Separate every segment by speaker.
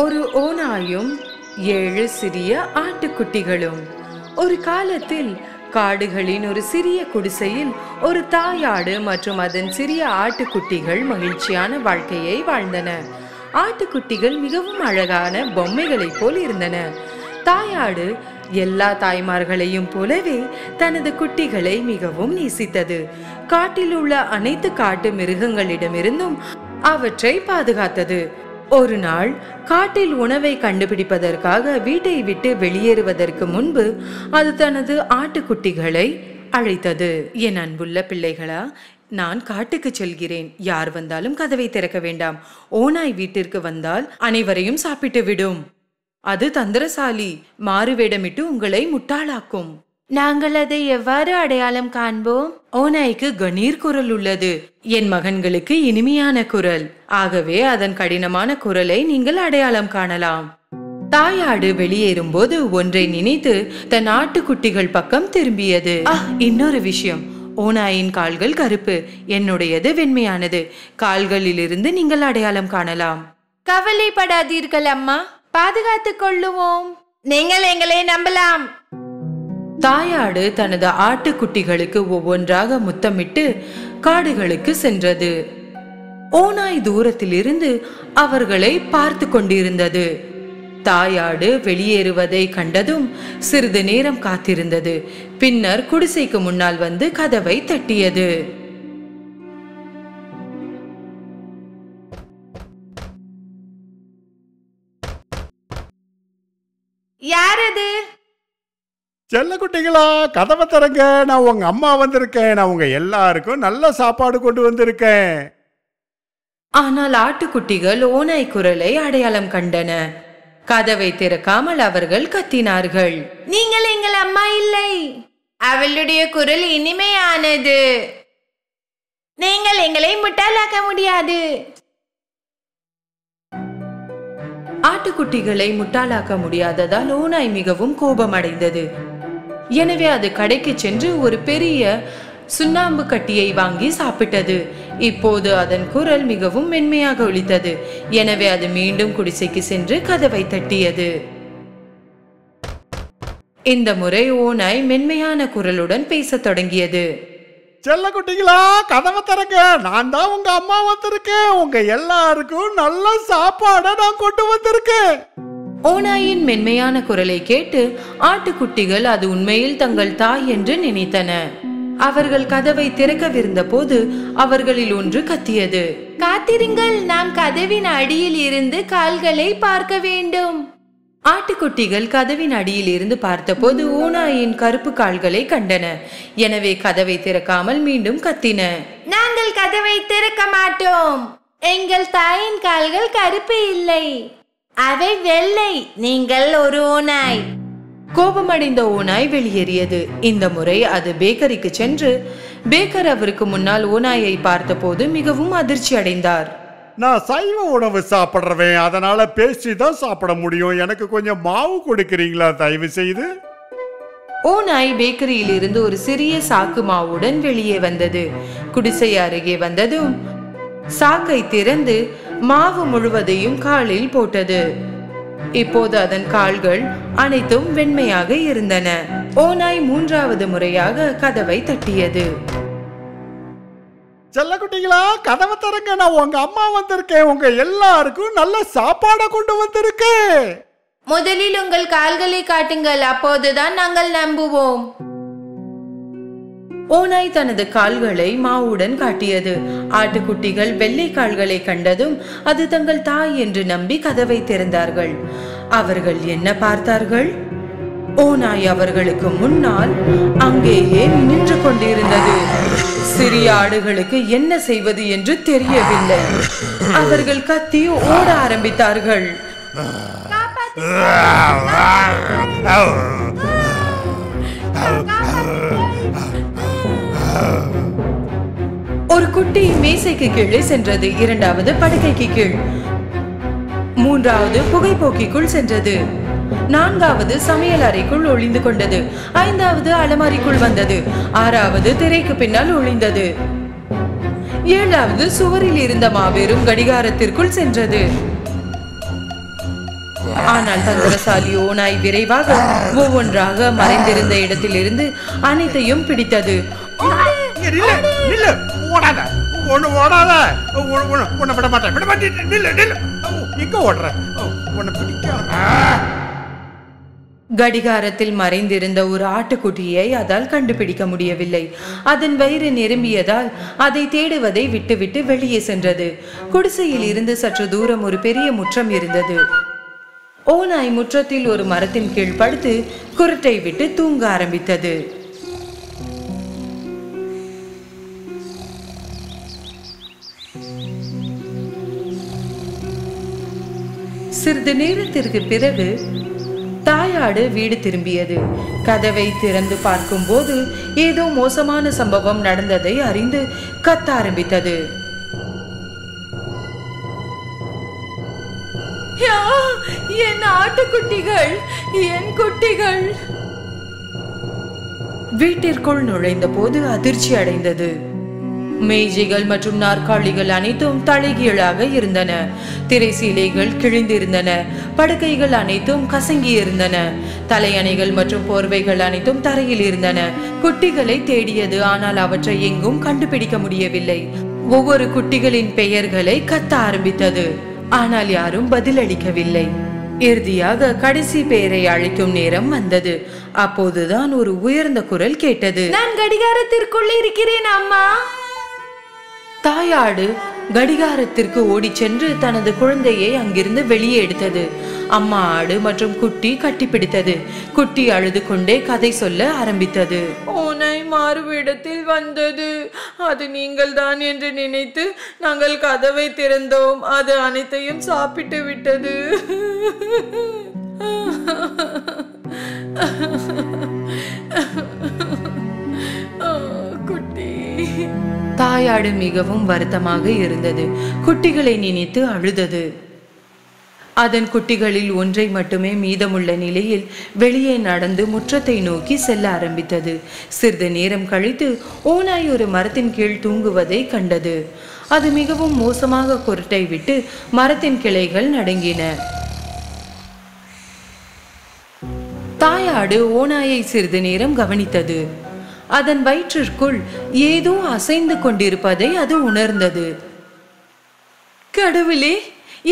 Speaker 1: ஒரு ஓநாயும் 7 சிறிய ஆட்டுக்குட்டிகளும். ஒரு காலத்தில் காடுகளின் ஒரு சிறிய குடிசையில் ஒரு தாயாடு மற்றும் அதன் சிறிய ஆட்டுக்குட்டிகள் மகிழ்ச்சியான வாழ்க்கையை வாழ்ந்தன. ஆட்டுக்குட்டிகள் மிகவும் அழகான பொம்மைகளைப் போல் இருந்தன. தாயாடு எல்லா தாய்மார்களையும் போலவே தனது குட்டிகளை மிகவும் நேசித்தது. காட்டில் உள்ள அனைத்து காட்டு மிருகங்களிடமிருந்தும் அவற்றை பாதுகாத்தது. ஒரு நாள் காட்டில் உணவை கண்டுபிடிப்பதற்காக வீட்டை விட்டு வெளியேறுவதற்கு முன்பு அது தனது ஆட்டுக்குட்டிகளை அழைத்தது. என் அன்புள்ள பிள்ளைகளா, நான் காட்டுக்கு செல்கிறேன். யார் வந்தாலும் கதவை திறக்க வேண்டாம். ஓநாய் வீட்டிற்கு வந்தால் அனைவரையும் சாப்பிட்டு விடும். அது தந்திரசாலி, மாறுவேடமிட்டு உங்களை முட்டாளாக்கும். நாங்கள் அதை எவ்வாறு அடையாளம் காண்போம்? ஓநாய்க்கு கணீர் குரல் உள்ளது. என் மகன்களுக்கு இனிமையான குரல். ஆகவே அதன் கடினமான குரலை நீங்கள் அடையாளம் காணலாம். தாயாடு வெளியேறும் போது ஒன்றை நினைத்து தன் ஆட்டுக்குட்டிகள் பக்கம் திரும்பியது. இன்னொரு விஷயம், ஓநாயின் கால்கள் கருப்பு, என்னுடையது வெண்மையானது. கால்களிலிருந்து நீங்கள் அடையாளம் காணலாம். கவலைப்படாதீர்கள் அம்மா, பாதுகாத்துக் கொள்ளுவோம். நீங்கள் எங்களை நம்பலாம். தாயாடு தனது ஆட்டுக்குட்டிகளுக்கு ஒவ்வொன்றாக முத்தமிட்டு காடுகளுக்கு சென்றது. ஓநாய் தூரத்தில் இருந்து அவர்களை பார்த்து கொண்டிருந்தது. தாயாடு வெளியேறுவதை கண்டதும் சிறிது நேரம் காத்திருந்தது. பின்னர் குடிசைக்கு முன்னால் வந்து கதவை தட்டியது. யாரது?
Speaker 2: செல்ல குட்டிகளா, கதவை திறங்க. நான் உங்க அம்மா வந்திருக்கேன். நான் உங்க எல்லாருக்கும் நல்ல சாப்பாடு கொண்டு வந்திருக்கேன்.
Speaker 1: ஆனால் ஆட்டுக்குட்டிகள் ஓநாய் குரலை அடையாளம் கண்டன. கதவை திறக்காமல் அவர்கள் கத்தினார்கள். நீங்கள் எங்கள் அம்மா இல்லை. அவளுடைய குரல் இனிமையானது. நீங்கள் எங்களை முட்டாளாக்க முடியாது. ஆட்டுக்குட்டிகளை முட்டாளாக்க முடியாததால் ஓநாய் மிகவும் கோபமடைந்தது. எனவே அது கடைக்கு சென்று ஒரு பெரிய சுண்ணாம்பு கட்டியை வாங்கி சாப்பிட்டது. இப்போது அதன் குரல் மிகவும் மென்மையாக ஒலித்தது. எனவே அது மீண்டும் குடிசைக்கு சென்று கதவை தட்டியது. இந்த முறை ஓநாய் மென்மையான குரலுடன் பேசத் தொடங்கியது.
Speaker 2: செல்ல குட்டிகளா, கதவை திறங்க. நான் தான் உங்க அம்மா வந்திருக்கேன். உங்க எல்லாருக்கும் நல்ல சாப்பாடை நான் கொண்டு வந்திருக்கேன்.
Speaker 1: ஓநாயின் மென்மையான குரலை கேட்டு ஆட்டுக்குட்டிகள் அது உண்மையில் தங்கள் தாய் என்று நினைத்தன. அவர்கள் கதவை திறக்கவிருந்த போது அவர்களில் ஒன்று கத்தியது. காத்திருங்கள், நாம் கதவின் அடியில் இருந்து கால்களை பார்க்க வேண்டும். ஆட்டுக்குட்டிகள் கதவின் அடியில் இருந்து பார்த்தபோது ஓநாயின் கருப்பு கால்களை கண்டன. எனவே கதவை திறக்காமல் மீண்டும் கத்தின. நாங்கள் கதவை திறக்க மாட்டோம். எங்கள் தாயின் கால்கள் கருப்பு இல்லை, அவை வெள்ளை. நீங்கள் ஒரு ஓநாய். கோபமடைந்த ஓநாய் வெளியேறியது. இந்த முறை அது பேக்கரிக்கு சென்று பேக்கர் அவருக்கு முன்னால் ஓநாயை பார்த்தபோது மிகவும் அதிர்ச்சி அடைந்தார்.
Speaker 2: நான் சைவ உணவு சாப்பிட்றவேன், அதனால பேசி தான் சாப்பிட முடியும். எனக்கு கொஞ்சம் மாவு கொடுக்கிறீங்களா தயவு செய்து?
Speaker 1: ஓநாய் பேக்கரியில் இருந்து ஒரு சிறிய சாக்கு மாவுடன் வெளியே வந்தது. குடிசை அருகே வந்ததும் சாக்கை திறந்து மாவு முழுவதையும் காலில் போட்டது. இப்போது அதன் கால்கள் அனைத்தும் வெண்மையாக இருந்தன. ஓநாய் 3வது முறையாக கதவை தட்டியது.
Speaker 2: செல்ல குட்டிகளா, கதவை திறங்க. நான் உங்க அம்மா வந்திருக்கேன். உங்க எல்லாருக்கும் நல்ல சாப்பாடை கொண்டு வந்திருக்கேன்.
Speaker 1: முதலில் உங்கள் கால்களை காட்டுங்கள், அப்போதுதான் நாங்கள் நம்புவோம். ஓநாய் தனது கால்களை மாவுடன் காட்டியது. ஆட்டுக்குட்டிகள் வெள்ளை கால்களை கண்டதும் அது தங்கள் தாய் என்று நம்பி கதவை திறந்தார்கள். அவர்கள் என்ன பார்த்தார்கள்? ஓநாய் அவர்களுக்கு முன்னால் அங்கேயே நின்று கொண்டிருந்தது. சிறிய ஆடுகளுக்கு என்ன செய்வது என்று தெரியவில்லை. அவர்கள் கத்தி ஓட ஆரம்பித்தார்கள். ஒரு குட்டி மேசைக்கு கீழே சென்றது. 2வது படுக்கைக்கு கீழ். 3வது புகைப்போக்கிக்குள் சென்றது. 4வது சமையல் அறைக்குள் ஒளிந்து கொண்டது. 5வது அலமாரிக்குள் வந்தது. 6வது திரைக்கு பின்னால் ஒளிந்தது. 7வது சுவரில் இருந்த மாபெரும் கடிகாரத்திற்குள் சென்றது. ஆனால் தந்திரசாலி ஓநாய் விரைவாக ஒவ்வொன்றாக மறைந்திருந்த இடத்திலிருந்து அனைத்தையும் பிடித்தது. கடிகாரத்தில் மறைந்திருந்த ஒரு ஆட்டுக்குட்டியை அதால் கண்டுபிடிக்க முடியவில்லை. அதன் வயிறு நிரம்பியதால் அதை தேடுவதை விட்டுவிட்டு வெளியே சென்றது. குடிசையில் இருந்து சற்று தூரம் ஒரு பெரிய முற்றம் இருந்தது. ஓநாய் முற்றத்தில் ஒரு மரத்தின் கீழ் படுத்து குருட்டை விட்டு தூங்க ஆரம்பித்தது. சிறிது நேரத்திற்கு பிறகு தாயாடு வீடு திரும்பியது. கதவை திறந்து பார்க்கும்போது ஏதோ மோசமான சம்பவம் நடந்ததை அறிந்து கத்த ஆரம்பித்தது. என் ஆட்டுக்குட்டிகள், என் குட்டிகள்! வீட்டிற்குள் நுழைந்த போது அதிர்ச்சி அடைந்தது. மேஜைகள் மற்றும் நாற்காலிகள் அனைத்தும் தலைகீழாக இருந்தன. திரைசீலைகள் கிழிந்திருந்தன. படுக்கைகள் அனைத்தும் கசங்கி இருந்தன. தலையணைகள் மற்றும் போர்வைகள் அனைத்தும் தரையில் இருந்தன. குட்டிகளை தேடியது, ஆனால் அவற்றை எங்கும் கண்டுபிடிக்க முடியவில்லை. ஒவ்வொரு குட்டிகளின் பெயர்களை கத்த ஆரம்பித்தது, ஆனால் யாரும் பதிலளிக்கவில்லை. இறுதியாக கடைசி பெயரை அழைக்கும் நேரம் வந்தது. அப்போதுதான் ஒரு உயர்ந்த குரல் கேட்டது. நான் கடிகாரத்திற்குள் இருக்கிறேன் அம்மா. தாயாடு கடிகாரத்திற்கு ஓடி சென்று தனது குழந்தையை அங்கிருந்து வெளியே எடுத்தது. அம்மா ஆடு மற்றும் குட்டி கட்டிப்பிடித்தது. குட்டி அழுது கொண்டே கதை சொல்ல ஆரம்பித்தது. ஓநாய் மாறுவிடத்தில் வந்தது. அது நீங்கள் தான் என்று நினைத்து நாங்கள் கதவை திறந்தோம். அது அனைத்தையும் சாப்பிட்டு விட்டது. குட்டி. தாயாடு மிகவும் வருத்தமாக இருந்தது. குட்டிகளை நினைத்து அழுதது. அதன் குட்டிகளில் ஒன்றை மட்டுமே மீதமுள்ள நிலையில் வெளியே நடந்து முற்றத்தை நோக்கி செல்ல ஆரம்பித்தது. சிறிது நேரம் கழித்து ஓநாய் ஒரு மரத்தின் கீழ் தூங்குவதை கண்டது. அது மிகவும் மோசமாக குருட்டை விட்டு மரத்தின் கிளைகள் நடுங்கின. தாயாடு ஓநாயை சிறிது நேரம் கவனித்தது. அதன் வயிற்றிற்குள் ஏதோ அசைந்து கொண்டிருப்பதை அது உணர்ந்தது. கடவுளே,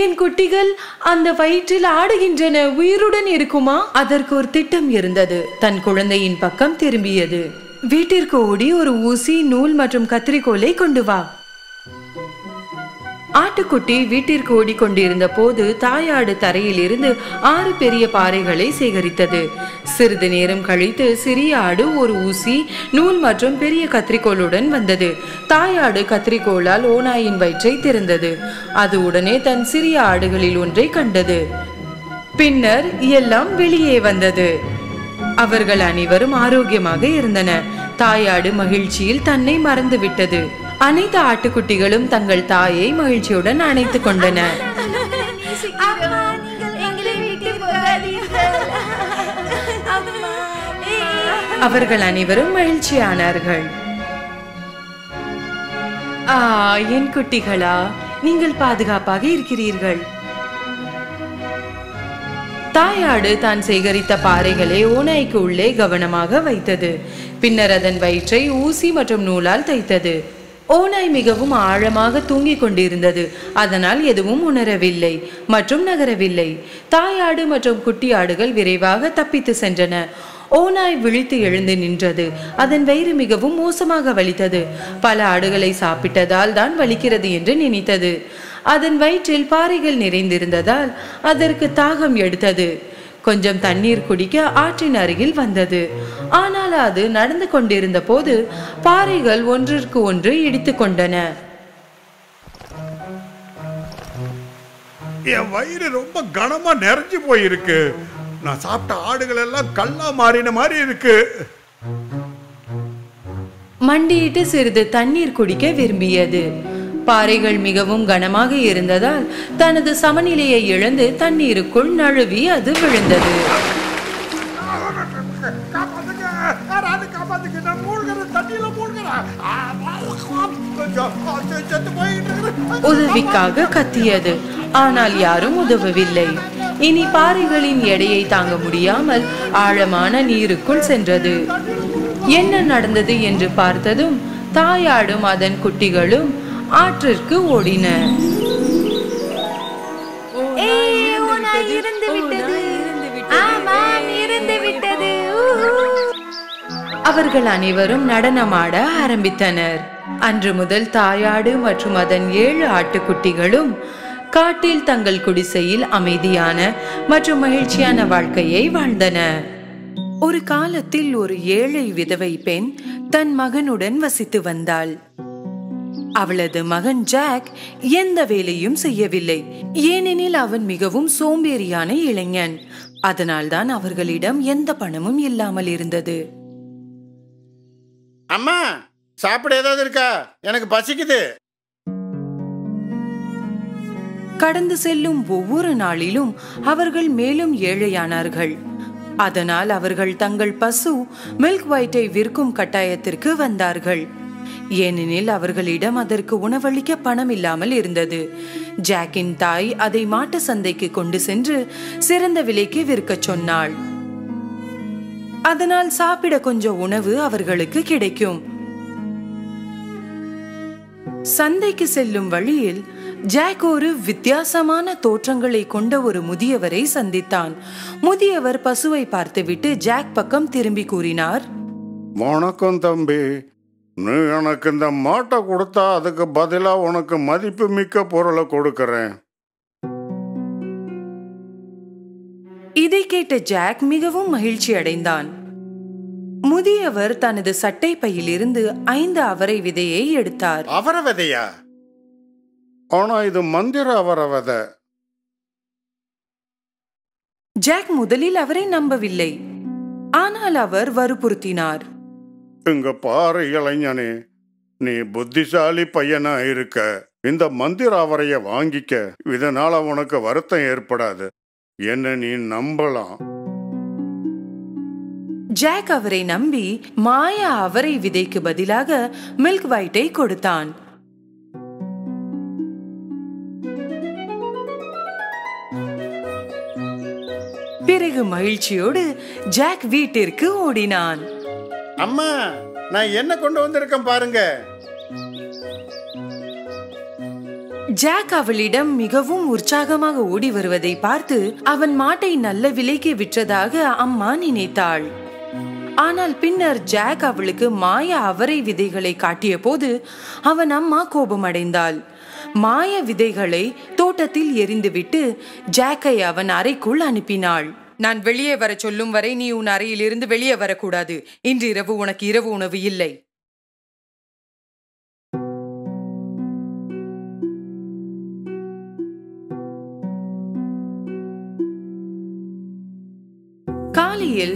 Speaker 1: என் குட்டிகள் அந்த வயிற்றில் ஆடுகின்றன, உயிருடன் இருக்குமா? அதற்கு ஒரு திட்டம் இருந்தது. தன் குழந்தையின் பக்கம் திரும்பியது. வீட்டிற்கு ஓடி ஒரு ஊசி, நூல் மற்றும் கத்திரிக்கோலை கொண்டு வா. ஆட்டுக்குட்டி வீட்டிற்கு ஓடிக்கொண்டிருந்த போது தாயாடு தரையில் இருந்து 6 பெரிய பாறைகளை சேகரித்தது. சிறிது நேரம் கழித்து சிறிய ஆடு ஒரு ஊசி, நூல் மற்றும் பெரிய கத்திரிக்கோளுடன் வந்தது. தாயாடு கத்திரிக்கோளால் ஓநாயின் வயிற்றை திறந்தது. அது உடனே தன் சிறிய ஆடுகளில் ஒன்றை கண்டது. பின்னர் எல்லாம் வெளியே வந்தது. அவர்கள் அனைவரும் ஆரோக்கியமாக இருந்தனர். தாயாடு மகிழ்ச்சியில் தன்னை மறந்துவிட்டது. அனைத்து ஆட்டுக்குட்டிகளும் தங்கள் தாயை மகிழ்ச்சியுடன் அணைத்துக் கொண்டன. அவர்கள் அனைவரும் மகிழ்ச்சியானார்கள். என் குட்டிகளா, நீங்கள் பாதுகாப்பாக இருக்கிறீர்கள். தாயாடு தான் சேகரித்த பாறைகளை ஓநாய்க்கு உள்ளே கவனமாக வைத்தது. பின்னர் அதன் வயிற்றை ஊசி மற்றும் நூலால் தைத்தது. ஓநாய் மிகவும் ஆழமாக தூங்கிக் கொண்டிருந்தது. அதனால் எதுவும் உணரவில்லை மற்றும் நகரவில்லை. தாயாடு மற்றும் குட்டி ஆடுகள் விரைவாக தப்பித்து சென்றன. ஓநாய் விழித்து எழுந்து நின்றது. அதன் வயிறு மிகவும் மோசமாக வலித்தது. பல ஆடுகளை சாப்பிட்டதால் தான் வலிக்கிறது என்று நினைத்தது. அதன் வயிற்றில் பாறைகள் நிறைந்திருந்ததால் அதற்கு தாகம் எடுத்தது. கொஞ்சம் தண்ணீர் குடிக்க ஆற்றின் அருகில் வந்தது. ஆனால் அது நடந்து கொண்டிருந்த போது பாறைகள் ஒன்றிற்கு ஒன்று இடித்து கொண்டன.
Speaker 2: என் வயிறு ரொம்ப கனமா நிறைஞ்சு போயிருக்கு. நான் சாப்பிட்ட ஆடுகள் எல்லாம் கல்லா மாறின மாதிரி இருக்கு.
Speaker 1: மண்டியிட்டு சிறிது தண்ணீர் குடிக்க விரும்பியது. பாறைகள் மிகவும் கனமாக இருந்ததால் தனது சமநிலையை இழந்து தண்ணீருக்குள் நழுவி அது விழுந்தது. உதவிக்காக கத்தியது. ஆனால் யாரும் உதவவில்லை. இனி பாறைகளின் எடையை தாங்க முடியாமல் ஆழமான நீருக்குள் சென்றது. என்ன நடந்தது என்று பார்த்ததும் தாயாடும் அதன் குட்டிகளும் ஆற்றிற்கு ஓடின. அவர்கள் அனைவரும் நடனமாட ஆரம்பித்தனர். அன்று முதல் தாயாடு மற்றும் அதன் 7 ஆட்டுக்குட்டிகளும் காட்டில் தங்கள் குடிசையில் அமைதியான மற்றும் மகிழ்ச்சியான வாழ்க்கையை வாழ்ந்தன. ஒரு காலத்தில் ஒரு ஏழை விதவை பெண் தன் மகனுடன் வசித்து வந்தாள். அவளது மகன் ஜாக் எந்த வேலையும் செய்யவில்லை, ஏனெனில் அவன் மிகவும் சோம்பேறியான இளைஞன். அதனால்தான் அவர்களிடம் எந்த பணமும் இல்லாமல் இருந்தது.
Speaker 2: அம்மா, சாப்பிட ஏதாவது இருக்கா? எனக்கு பசிக்குது.
Speaker 1: கடந்து செல்லும் ஒவ்வொரு நாளிலும் அவர்கள் மேலும் ஏழையானார்கள். அதனால் அவர்கள் தங்கள் பசு மில்க் ஒயிட்டை விற்கும் கட்டாயத்திற்கு வந்தார்கள், ஏனெனில் அவர்களிடம் அதற்கு உணவளிக்க பணம் இல்லாமல் இருந்தது. ஜாக்கின் தாய் அதை மாட்டு சந்தைக்கு கொண்டு சென்று சிறந்த விலைக்கு விற்க சொன்னாள். அதனால் சாப்பிட கொஞ்சம் உணவு அவர்களுக்கு கிடைக்கும். சந்தைக்கு செல்லும் வழியில் ஜாக் ஒரு வித்தியாசமான தோற்றங்களை கொண்ட ஒரு முதியவரை சந்தித்தான். முதியவர் பசுவை பார்த்துவிட்டு ஜாக் பக்கம் திரும்பி கூறினார்,
Speaker 2: வணக்கம் தம்பி, நீ எனக்கு இந்த மாட்டை கொடுத்தா அதுக்கு பதிலா உனக்கு மதிப்பு மிக்க பொருளை கொடுக்கறேன்.
Speaker 1: இதை கேட்ட ஜாக் மிகவும் மகிழ்ச்சி அடைந்தான். முதியவர் தனது சட்டை பையிலிருந்து 5 அவரை விதையை எடுத்தார்.
Speaker 2: அவரை விதையா? ஆனா இது மந்திர அவரை விதை.
Speaker 1: ஜாக் முதலில் அவரை நம்பவில்லை, ஆனால் அவர் வற்புறுத்தினார்.
Speaker 2: இங்க பாரு இளைஞனே, நீ புத்திசாலி பையனா இருக்க. இந்த மந்திர அவரைய வாங்கிக்க, இதனால உனக்கு வருத்தம் ஏற்படாது. என்ன நீ நம்பலாம்.
Speaker 1: ஜாக் அவரை நம்பி மாயா அவரை விதைக்கு பதிலாக மில்க் ஒயிட்டை கொடுத்தான். பிறகு மகிழ்ச்சியோடு ஜாக் வீட்டிற்கு ஓடினான்.
Speaker 2: அம்மா, நான் என்ன கொண்டு வந்திருக்கேன் பாருங்க.
Speaker 1: ஜாக் அவளிடம் மிகவும் உற்சாகமாக ஓடி வருவதை பார்த்து அவன் மாட்டை நல்ல விலைக்கு விற்றதாக அம்மா நினைத்தாள். ஆனால் பின்னர் ஜாக் அவளுக்கு மாய அவரை விதைகளை காட்டிய போது அவன் அம்மா கோபமடைந்தாள். மாய விதைகளை தோட்டத்தில் எரிந்துவிட்டு ஜாக்கை அவன் அறைக்குள் அனுப்பினாள். நான் வெளியே வர சொல்லும் வரை நீ உன் அறையிலிருந்து வெளியே வரக்கூடாது. இன்று இரவு உனக்கு இரவு உணவு இல்லை. காலையில்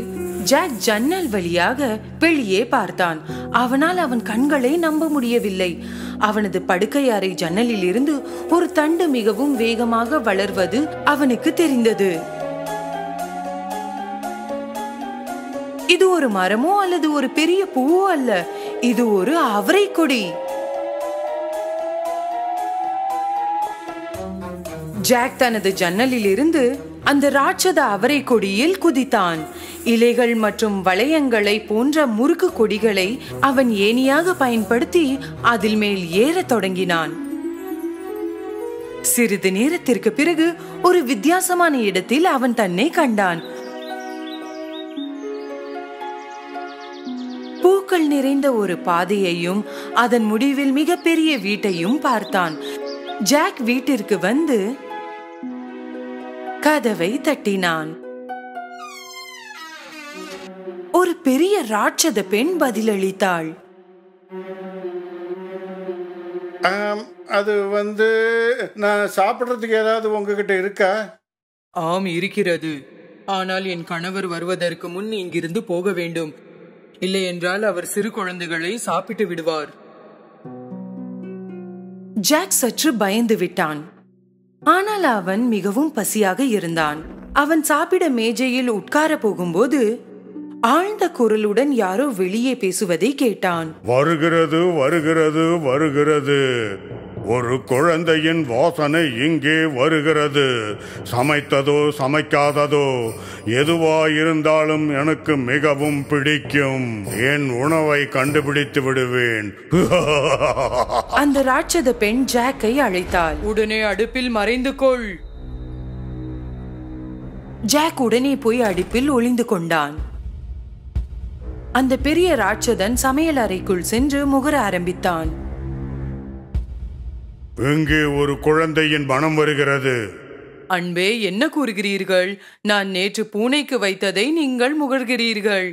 Speaker 1: ஜாக் ஜன்னல் வழியாக வெளியே பார்த்தான். அவனால் அவன் கண்களை நம்ப முடியவில்லை. அவனது படுக்கை அறை ஜன்னலில் இருந்து ஒரு தண்டு மிகவும் வேகமாக வளர்வது அவனுக்கு தெரிந்தது. இது ஒரு மரமோ அல்லது ஒரு பெரிய பூவோ அல்ல, இது ஒரு அவரை கொடி. ஜாக் தனது ஜன்னலில் இருந்து அந்த ராட்சத அவரை கொடியில் குதித்தான். இலைகள் மற்றும் வளையங்களை போன்ற முறுக்கு கொடிகளை அவன் ஏணியாக பயன்படுத்தி அதில் மேல் ஏறத் தொடங்கினான். சிறிது நேரத்திற்கு பிறகு ஒரு வித்தியாசமான இடத்தில் அவன் தன்னை கண்டான். பூக்கள் நிறைந்த ஒரு பாதையையும் அதன் முடிவில் மிகப்பெரிய வீட்டையும் பார்த்தான். ஜாக் வீட்டிற்கு வந்து கதவை தட்டினான். ஒரு பெரிய ராட்சத பெண் பதிலளித்தாள்.
Speaker 2: அது நான் சாப்பிட்றதுக்கு ஏதாவது உங்ககிட்ட இருக்கா?
Speaker 3: ஆம், இருக்கிறது. ஆனால் என் கணவர் வருவதற்கு முன் இங்கிருந்து போக வேண்டும். இல்லை என்றால் அவர் சிறு குழந்தைகளை சாப்பிட்டு விடுவார்.
Speaker 1: ஜாக் சற்று பயந்து விட்டான். ஆனால் அவன் மிகவும் பசியாக இருந்தான். அவன் சாப்பிட மேஜையில் உட்கார போகும்போது ஆழ்ந்த குரலுடன் யாரோ வெளியே பேசுவதை கேட்டான்.
Speaker 2: வருகிறது வருகிறது வருகிறது, ஒரு குழந்தையின் வாசனை இங்கே வருகிறது. சமைத்ததோ சமைக்காததோ எதுவாயிருந்தாலும் எனக்கு மிகவும் பிடிக்கும். என் உணவை கண்டுபிடித்து விடுவேன்.
Speaker 1: அந்த ராட்சத பெண் ஜாக்கை அழைத்தாள்.
Speaker 3: உடனே அடுப்பில் மறைந்து கொள்.
Speaker 1: ஜாக் உடனே போய் அடுப்பில் ஒளிந்து கொண்டான். அந்த பெரிய ராட்சதன் சமையல் அறைக்குள் சென்று முகர ஆரம்பித்தான்.
Speaker 2: இங்கே ஒரு குழந்தையின் மனம் வருகிறது.
Speaker 3: அன்பே, என்ன கூறுகிறீர்கள்? நான் நேற்று பூனைக்கு வைத்ததை நீங்கள் முகர்கிறீர்கள்.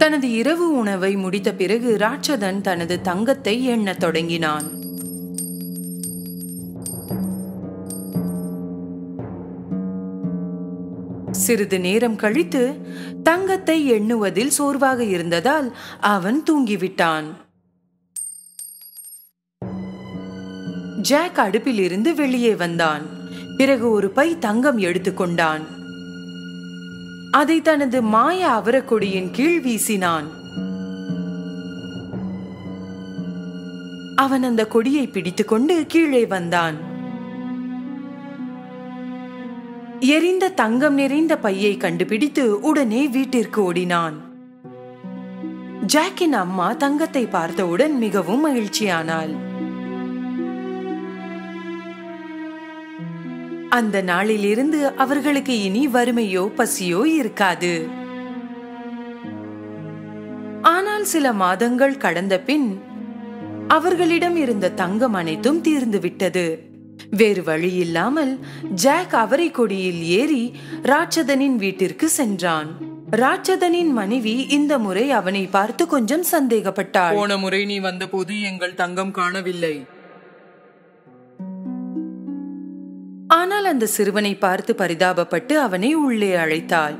Speaker 1: தனது இரவு உணவை முடித்த பிறகு ராட்சதன் தனது தங்கத்தை எண்ணத் தொடங்கினான். சிறிது நேரம் கழித்து தங்கத்தை எண்ணுவதில் சோர்வாக இருந்ததால் அவன் தூங்கிவிட்டான். ஜாக் அடுப்பில் இருந்து வெளியே வந்தான். பிறகு ஒரு பை தங்கம் எடுத்துக்கொண்டான். அதை தனது மாய அவரக்கொடியின் கீழ் வீசினான். அவன் அந்த கொடியை பிடித்துக்கொண்டு கீழே வந்தான். எரிந்த தங்கம் நிறைந்த பையை கண்டுபிடித்து உடனே வீட்டிற்கு ஓடினான். ஜாக்கின் அம்மா தங்கத்தை பார்த்தவுடன் மிகவும் மகிழ்ச்சியானாள். அந்த நாளிலிருந்து அவர்களுக்கு இனி வறுமையோ பசியோ இருக்காது. ஆனால் சில மாதங்கள் கடந்த பின் அவர்களிடம் இருந்த தங்கம் அனைத்தும் தீர்ந்து விட்டது. வேறு வழி இல்லாமல் ஜாக் அவரை கொடியில் ஏறி ராட்சதனின் வீட்டிற்கு சென்றான். ராட்சதனின் மனைவி இந்த முறை அவனை பார்த்து கொஞ்சம் சந்தேகப்பட்டாள்.
Speaker 3: போன முறை நீ வந்தபோது எங்கள் தங்கம் காணவில்லை.
Speaker 1: ஆனால் அந்த சிறுவனை பார்த்து பரிதாபப்பட்டு அவனை உள்ளே அழைத்தாள்.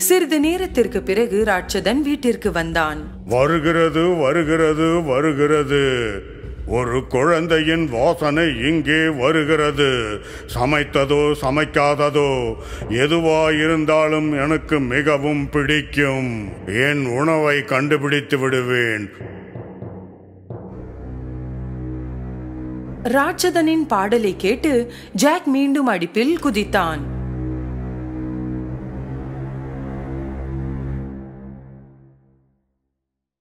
Speaker 1: சிறிது நேரத்திற்கு பிறகு ராட்சதன் வீட்டிற்கு வந்தான்.
Speaker 2: வருகிறது வருகிறது வருகிறது. ஒரு குழந்தையின் வாசனை இங்கே வருகிறது. சமைத்ததோ சமைக்காததோ எதுவாயிருந்தாலும் எனக்கு மிகவும் பிடிக்கும். என் உணவை கண்டுபிடித்து விடுவேன்.
Speaker 1: ராட்சதனின் பாடலை கேட்டு ஜாக் மீண்டும் அடுப்பில் குதித்தான்.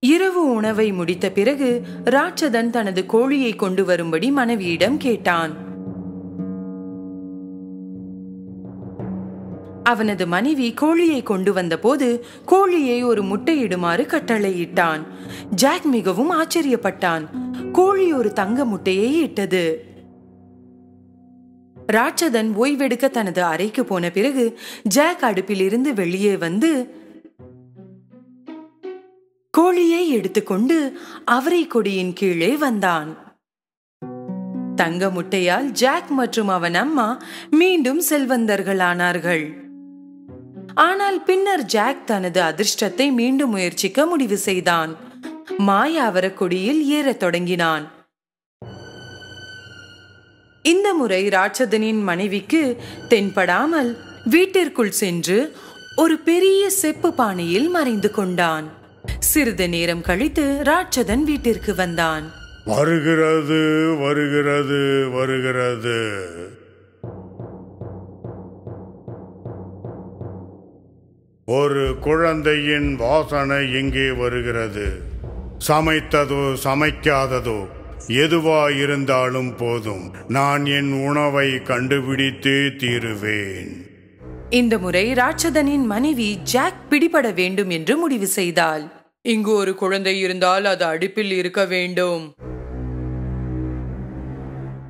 Speaker 1: இரவு உணவை முடித்த பிறகு ராட்சதன் தனது கோழியை கொண்டு வரும்படி மனைவியிடம் கேட்டான். அவனது மனைவி கோழியை கொண்டு வந்தபோது கோழியை ஒரு முட்டையிடுமாறு கட்டளையிட்டான். ஜாக் மிகவும் ஆச்சரியப்பட்டான். கோழி ஒரு தங்க முட்டையை இட்டது. ராட்சதன் ஓய்வெடுக்க தனது அறைக்கு போன பிறகு ஜாக் அடுப்பில் இருந்து வெளியே வந்து கோழியை எடுத்துக்கொண்டு அவரை கொடியின் கீழே வந்தான். தங்க முட்டையால் ஜாக் மற்றும் அவன் அம்மா மீண்டும் செல்வந்தர்களானார்கள். ஆனால் பின்னர் ஜாக் தனது அதிர்ஷ்டத்தை மீண்டும் முயற்சிக்க முடிவு செய்தான். மாய அவரக்கொடியில் ஏறத் தொடங்கினான். இந்த முறை ராட்சதனின் மனைவிக்கு தென்படாமல் வீட்டிற்குள் சென்று ஒரு பெரிய செப்பு பானையில் மறைந்து கொண்டான். சிறிது நேரம் கழித்து ராட்சதன் வீட்டிற்கு வந்தான்.
Speaker 2: வருகிறது வருகிறது வருகிறது. ஒரு குழந்தையின் வாசனை இங்கே வருகிறது. சமைத்ததோ சமைக்காததோ எதுவாயிருந்தாலும் போதும். நான் என் உணவை கண்டுபிடித்தே தீருவேன்.
Speaker 1: இந்த முறை ராட்சதனின் மனைவி ஜாக் பிடிபட வேண்டும் என்று முடிவு செய்தாள்.
Speaker 3: இங்கு ஒரு குழந்தை இருந்தால் அது அடுப்பில் இருக்க வேண்டும்.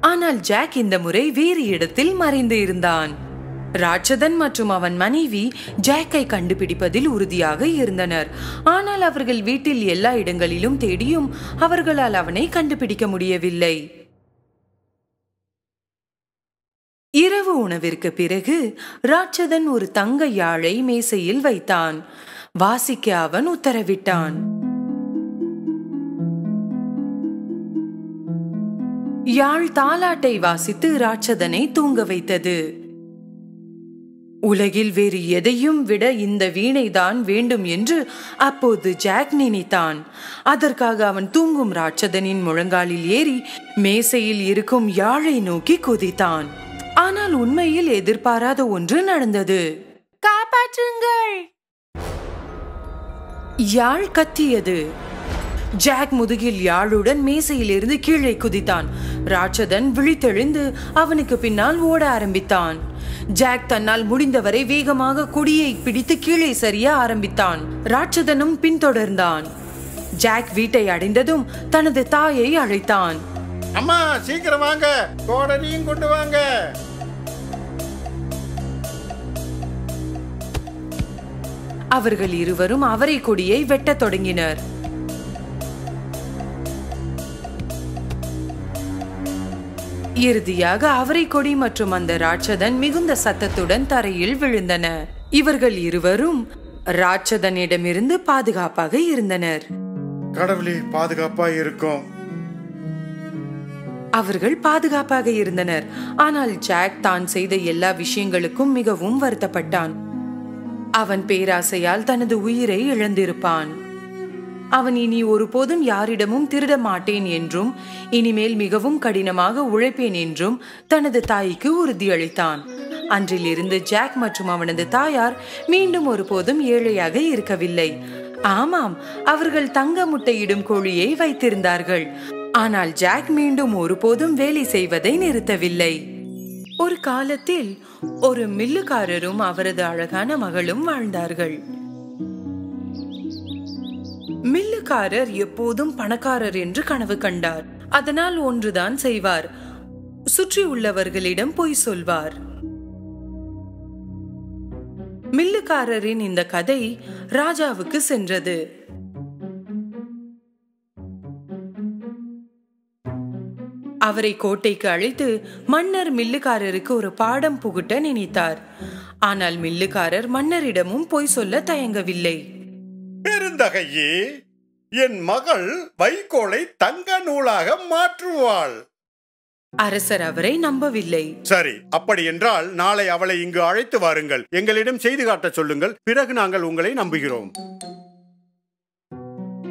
Speaker 1: ஆனால் ஜாக் இந்த முறை வேறு இடத்தில் மறைந்து இருந்தான். ராட்சதன் மற்றும் அவன் மனைவி ஜாக்கை கண்டுபிடிப்பதில் உறுதியாக இருந்தனர். ஆனால் அவர்கள் வீட்டில் எல்லா இடங்களிலும் தேடியும் அவர்களால் அவனை கண்டுபிடிக்க முடியவில்லை. இரவு உணவிற்கு பிறகு ராட்சதன் ஒரு தங்க யாழை மேசையில் வைத்தான். வாசிக்க அவன் உத்தரவிட்டான். யாழ் தாலாட்டை வாசித்து ராட்சதனை தூங்க வைத்தது. உலகில் வேறு எதையும் விட இந்த வீணைதான் வேண்டும் என்று அப்போது ஜாக் நினைத்தான். அதற்காக அவன் தூங்கும் ராட்சதனின் முழங்காலில் ஏறி மேசையில் இருக்கும் யாழை நோக்கி குதித்தான். ஆனால் உண்மையில் எதிர்பாராத ஒன்று நடந்தது. காப்பாற்றுங்கள்! யாழ் கத்தியது. ஜாக் முதுகில் யாழுடன் மேசையிலிருந்து கீழே குதித்தான். ராட்சதன் விழித்தெழுந்து அவனுக்கு பின்னால் ஓட ஆரம்பித்தான். ஜாக் தன்னால் முடிந்தவரை வேகமாக கொடியை பிடித்து கீழே சரிய ஆரம்பித்தான். ராட்சதனும் பின்தொடர்ந்தான். ஜாக் வீட்டை அடைந்ததும் தனது தாயை அழைத்தான்.
Speaker 2: அம்மா, சீக்கிரம் வாங்க, கோடரியும் கொண்டு வாங்க.
Speaker 1: அவர்கள் இருவரும் அவரை கொடியை வெட்டத் தொடங்கினர். இறுதியாக அவரை கொடி மற்றும் அந்த ராட்சதன் மிகுந்த சத்தத்துடன் தரையில் விழுந்தன. இவர்கள் இருவரும் ராட்சதனிடமிருந்து பாதுகாப்பாக இருந்தனர்.
Speaker 2: கடவுளே, பாதுகாப்பா இருக்கும்.
Speaker 1: அவர்கள் பாதுகாப்பாக இருந்தனர். ஆனால் ஜாக் தான் செய்த எல்லா விஷயங்களுக்கும் மிகவும் வருத்தப்பட்டான். அவன் பேராசையால் தனது உயிரை இழந்திருப்பான். அவன் இனி ஒருபோதும் யாரிடமும் திருட மாட்டேன் என்றும் இனிமேல் மிகவும் கடினமாக உழைப்பேன் என்றும் தனது தாய்க்கு உறுதியளித்தான். அன்றிலிருந்து ஜாக் மற்றும் அவனது தாயார் மீண்டும் ஒருபோதும் ஏழையாக இருக்கவில்லை. ஆமாம், அவர்கள் தங்க முட்டையிடும் கோழியை வைத்திருந்தார்கள். ஆனால் ஜாக் மீண்டும் ஒருபோதும் வேலை செய்வதை நிறுத்தவில்லை. ஒரு காலத்தில் ஒரு மில்லுக்காரரும் அவரது அழகான மகளும் வாழ்ந்தார்கள். மில்லுக்காரர் எப்போதும் பணக்காரர் என்று கனவு கண்டார். அதனால் ஒன்றுதான் செய்வார், சுற்றி உள்ளவர்களிடம் பொய் சொல்வார். மில்லுக்காரரின் இந்த கதை ராஜாவுக்கு சென்றது. அவரை கோட்டைக்கு அழைத்து மன்னர் மில்லுக்காரருக்கு ஒரு பாடம் புகுட்ட நினைத்தார். ஆனால் மில்லுக்காரர் மன்னரிடமும் பொய் சொல்ல தயங்கவில்லை.
Speaker 2: பெருந்தகையே, என் மகள் வைக்கோலை தங்க நூலாக மாற்றுவாள்.
Speaker 1: அரசர் அவரை நம்பவில்லை.
Speaker 2: சரி, அப்படி என்றால் நாளை அவளை இங்கு அழைத்து வாருங்கள். எங்களிடம் செய்து காட்ட சொல்லுங்கள். பிறகு நாங்கள் உங்களை நம்புகிறோம்.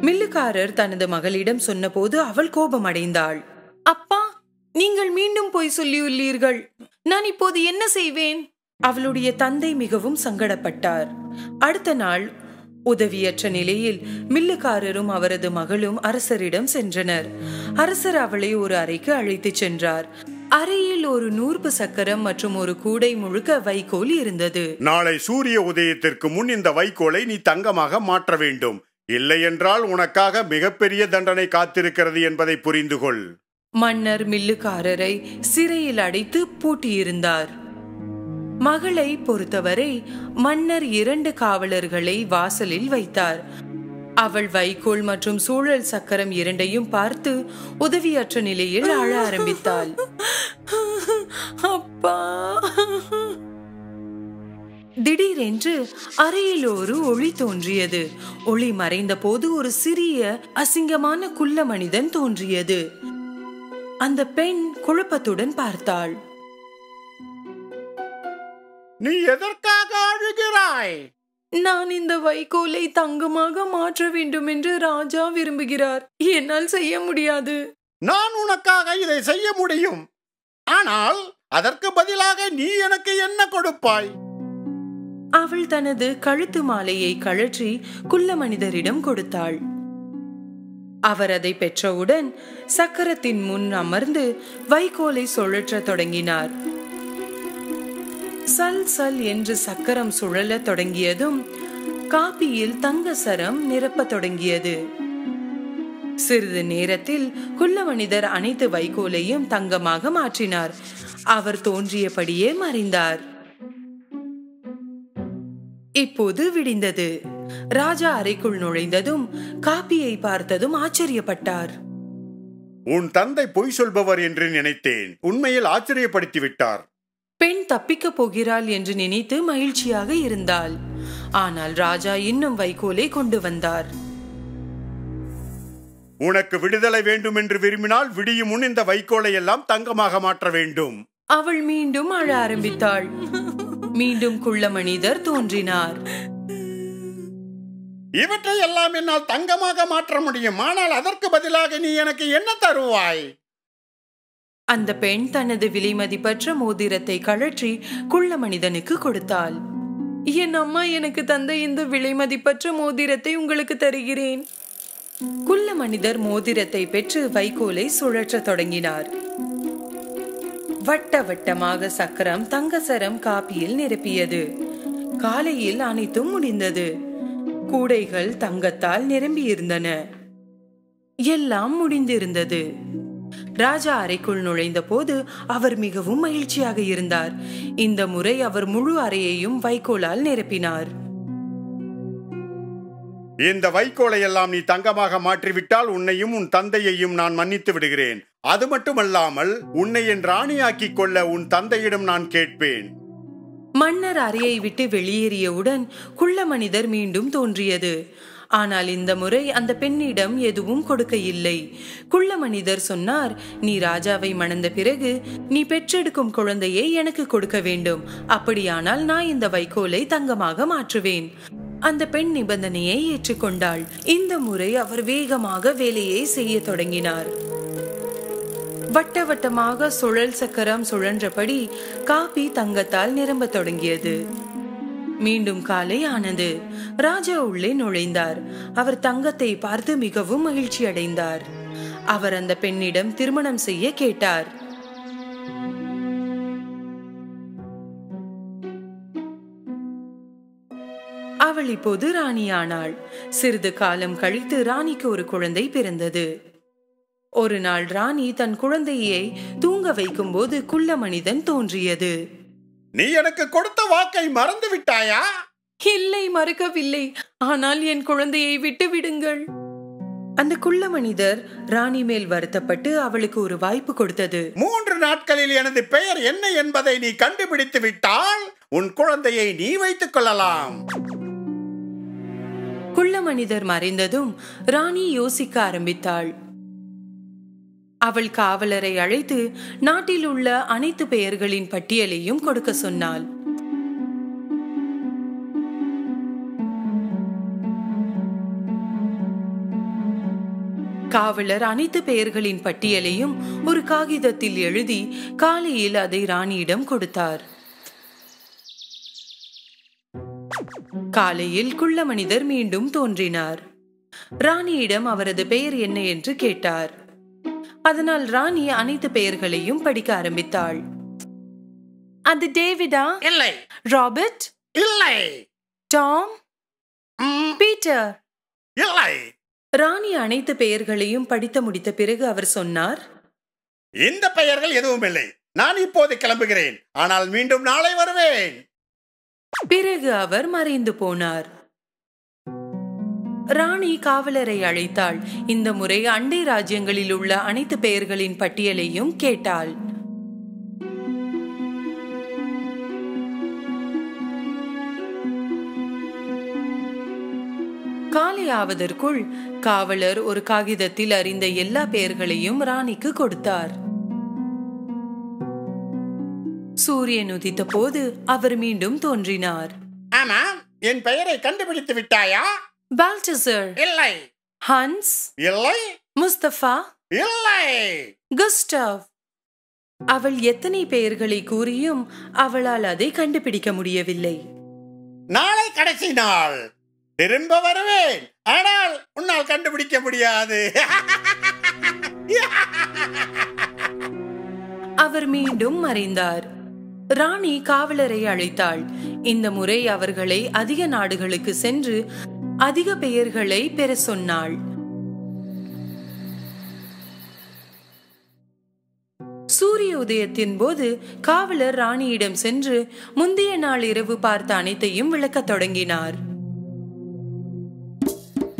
Speaker 1: மில்லுக்காரர் தனது மகளிடம் சொன்னபோது அவள் கோபமடைந்தாள். அப்பா, நீங்கள் மீண்டும் பொய் சொல்லியுள்ளீர்கள். நான் இப்போது என்ன செய்வேன்? அவளுடைய தந்தை மிகவும் சங்கடப்பட்டார். அடுத்த நாள் உதவியற்ற நிலையில் மில்லுக்காரரும் அவரது மகளும் அரசரிடம் சென்றனர். அரசர் அவளை ஒரு அறைக்கு அழைத்து சென்றார். அறையில் ஒரு நூற்பு சக்கரம் மற்றும் ஒரு கூடை முழுக்க வைக்கோல் இருந்தது.
Speaker 2: நாளை சூரிய உதயத்திற்கு முன் இந்த வைக்கோலை நீ தங்கமாக மாற்ற வேண்டும். இல்லை என்றால் உனக்காக மிகப்பெரிய தண்டனை காத்திருக்கிறது என்பதை புரிந்து கொள்.
Speaker 1: மன்னர் மில்லுக்காரரை சிறையில் அடைத்து பூட்டியிருந்தார். மகளை பொறுத்தவரை மன்னர் 2 காவலர்களை வாசலில் வைத்தார். அவள் வைக்கோல் மற்றும் சூழல் சக்கரம் இரண்டையும் பார்த்து உதவியற்ற நிலையில் அழ ஆரம்பித்தாள். அப்பா! திடீரென்று அறையில் ஒரு ஒளி தோன்றியது. ஒளி மறைந்த போது ஒரு சிறிய அசிங்கமான குள்ள மனிதன் தோன்றியது. அந்த பெண் குழப்பத்துடன் பார்த்தாள்.
Speaker 2: நீ எதற்காக அழுகிறாய்?
Speaker 1: நான் இந்த வைக்கோலை தங்கமாக மாற்ற வேண்டும் என்று ராஜா விரும்புகிறார். என்னால் செய்ய முடியாது.
Speaker 2: நான் உனக்காக இதை செய்ய முடியும். ஆனால் அதற்கு பதிலாக நீ எனக்கு என்ன கொடுப்பாய்?
Speaker 1: அவள் தனது கழுத்து மாலையை கழற்றி குள்ள மனிதரிடம் கொடுத்தாள். அவர் அதை பெற்றவுடன் சக்கரத்தின் முன் அமர்ந்து வைக்கோலை சுழற்ற தொடங்கினார். சல் சல் என்று சக்கரம் சுழல தொடங்கியதும் காப்பியில் தங்க சரம் நிரப்ப தொடங்கியது. சிறிது நேரத்தில் குள்ள மனிதர் அனைத்து வைக்கோலையும் தங்கமாக மாற்றினார். அவர் தோன்றியபடியே மறைந்தார். இப்போது விடிந்தது. ராஜா அறைக்குள் நுழைந்ததும் காப்பியை பார்த்ததும் ஆச்சரியப்பட்டார்.
Speaker 2: உன் தந்தை பொய் சொல்பவர் என்று நினைத்தேன். உண்மையில் ஆச்சரியப்படுத்தி விட்டார்.
Speaker 1: பெண் தப்பிக்க போகிறாள் என்று நினைத்து மகிழ்ச்சியாக இருந்தாள். ஆனால் ராஜா இன்னும் வைக்கோலை கொண்டு வந்தார்.
Speaker 2: உனக்கு விடுதலை வேண்டும் என்று விரும்பினால் விடியும் முன் இந்த வைக்கோலை எல்லாம் தங்கமாக மாற்ற வேண்டும்.
Speaker 1: அவள் மீண்டும் அழ ஆரம்பித்தாள். மீண்டும் குள்ள மனிதர் தோன்றினார்.
Speaker 2: இவற்றை எல்லாம் என்னால் தங்கமாக மாற்ற முடியும். ஆனால் அதற்கு பதிலாக நீ எனக்கு என்ன தருவாய்?
Speaker 1: அந்த பெண் தனது விலைமதிப்பற்ற மோதிரத்தை கழற்றி குள்ள மனிதனுக்கு கொடுத்தாள். என் அம்மா எனக்கு தந்த இந்த விலைமதிப்பற்ற மோதிரத்தை உங்களுக்கு தருகிறேன். குள்ள மனிதர் மோதிரத்தை பெற்று வைக்கோலை சுழற்ற தொடங்கினார். வட்ட வட்டமாக சக்கரம் தங்கசரம் காப்பியில் நிரப்பியது. காலையில் அனைத்தும் முடிந்தது. கூடைகள் தங்கத்தால் நிரம்பியிருந்தன. எல்லாம் முடிந்திருந்தது. ராஜா அறைக்குள் நுழைந்த போது அவர் மிகவும் மகிழ்ச்சியாக இருந்தார். இந்த முறை அவர் முழு அறையையும் வைக்கோலால் நிரப்பினார்.
Speaker 2: இந்த வைக்கோலை எல்லாம் நீ தங்கமாக மாற்றிவிட்டால் உன்னையும் உன் தந்தையையும் நான் மன்னித்து விடுகிறேன். அது மட்டுமல்லாமல் உன்னை என் ராணியாக்கிக் கொள்ள உன் தந்தையிடம் நான் கேட்பேன்.
Speaker 1: மன்னர் அறையை விட்டு வெளியேறியவுடன் குள்ள மனிதர் மீண்டும் தோன்றியது. ஆனால் இந்த முறை அந்த பெண்ணிடம் எதுவும் கொடுக்க இல்லை. குள்ள மனிதர் சொன்னார், நீ ராஜாவை மணந்த பிறகு நீ பெற்றெடுக்கும் குழந்தையை எனக்கு கொடுக்க வேண்டும். அப்படியானால் நான் இந்த வைக்கோலை தங்கமாக மாற்றுவேன். அந்த பெண் நிபந்தனையை ஏற்றுக்கொண்டாள். இந்த முறை அவர் வேகமாக வேலையை செய்ய தொடங்கினார். வட்ட வட்டமாக சுழல் சக்கரம் சுழன்றபடி காப்பி தங்கத்தால் நிரம்ப தொடங்கியது. மீண்டும் காலை ஆனது. ராஜா உள்ளே நுழைந்தார். அவர் தங்கத்தை பார்த்து மிகவும் மகிழ்ச்சி அடைந்தார். அவர் அந்த பெண்ணிடம் திருமணம் செய்ய கேட்டார். அவள் இப்போது ராணியானாள். சிறிது காலம் கழித்து ராணிக்கு ஒரு குழந்தை பிறந்தது. ஒரு நாள் ராணி தன் குழந்தையை தூங்க வைக்கும் போது குள்ள மனிதன் தோன்றியது.
Speaker 2: நீ எனக்கு கொடுத்த வாக்கை மறந்து விட்டாயா?
Speaker 1: இல்லை, மறக்கவில்லை. ஆனால் என் குழந்தையை விட்டு விடுங்கள். அந்த குள்ள மனிதர் ராணி மேல் வருத்தப்பட்டு அவளுக்கு ஒரு வாய்ப்பு கொடுத்தது.
Speaker 2: 3 நாட்களில் எனது பெயர் என்ன என்பதை நீ கண்டுபிடித்து விட்டால் உன் குழந்தையை நீ வைத்துக் கொள்ளலாம்.
Speaker 1: குள்ள மனிதர் மறைந்ததும் ராணி யோசிக்க ஆரம்பித்தாள். அவள் காவலரை அழைத்து நாட்டில் உள்ள அனைத்து பெயர்களின் பட்டியலையும் கொடுக்க சொன்னாள். காவலர் அனைத்து பெயர்களின் பட்டியலையும் ஒரு காகிதத்தில் எழுதி காலையில் அதை ராணியிடம் கொடுத்தார். காலையில் குள்ள மனிதர் மீண்டும் தோன்றினார். ராணியிடம் அவரது பெயர் என்ன என்று கேட்டார். அதனால் ராணி அனைத்து பெயர்களையும் படிக்க ஆரம்பித்தாள். அது டேவிடா?
Speaker 2: இல்லை.
Speaker 1: ராபர்ட்?
Speaker 2: இல்லை.
Speaker 1: டாம்? பீட்டர்?
Speaker 2: இல்லை.
Speaker 1: ராணி அனைத்து பெயர்களையும் படித்து முடித்த பிறகு அவர் சொன்னார்,
Speaker 2: இந்த பெயர்கள் எதுவும் இல்லை. நான் இப்போது கிளம்புகிறேன். ஆனால் மீண்டும் நாளை வருவேன்.
Speaker 1: பிறகு அவர் மறைந்து போனார். ராணி காவலரை அழைத்தாள். இந்த முறை அண்டை ராஜ்யங்களில் உள்ள அனைத்து பெயர்களின் பட்டியலையும் கேட்டாள். காலை ஆவதற்குள் காவலர் ஒரு காகிதத்தில் அறிந்த எல்லா பெயர்களையும் ராணிக்கு கொடுத்தார். சூரியன் உதித்த போது அவர் மீண்டும் தோன்றினார்.
Speaker 2: ஆமாம், என் பெயரை கண்டுபிடித்து விட்டாயா?
Speaker 1: பால்டசர்?
Speaker 2: இல்லை.
Speaker 1: ஹன்ஸ்?
Speaker 2: இல்லை.
Speaker 1: முஸ்தபா?
Speaker 2: இல்லை.
Speaker 1: குஸ்டவ்? அவள் எத்தனை பெயர்களை கூறியும் அவளால் அதை கண்டுபிடிக்க முடியவில்லை.
Speaker 2: நாளை கடைசி நாள். திரும்ப வருவேன். ஆனால் உன்னால் கண்டுபிடிக்க முடியாது.
Speaker 1: அவர் மீண்டும் மறைந்தார். ராணி காவலரை அழைத்தாள். இந்த முறை அவர்களை அதிக நாடுகளுக்கு சென்று அதிக பெயர்களை பெற சொன்னாள். சூரிய உதயத்தின் போது காவலர் ராணியிடம் சென்று முந்தைய நாள் இரவு பார்த்த அனைத்தையும் விளக்கத் தொடங்கினார்.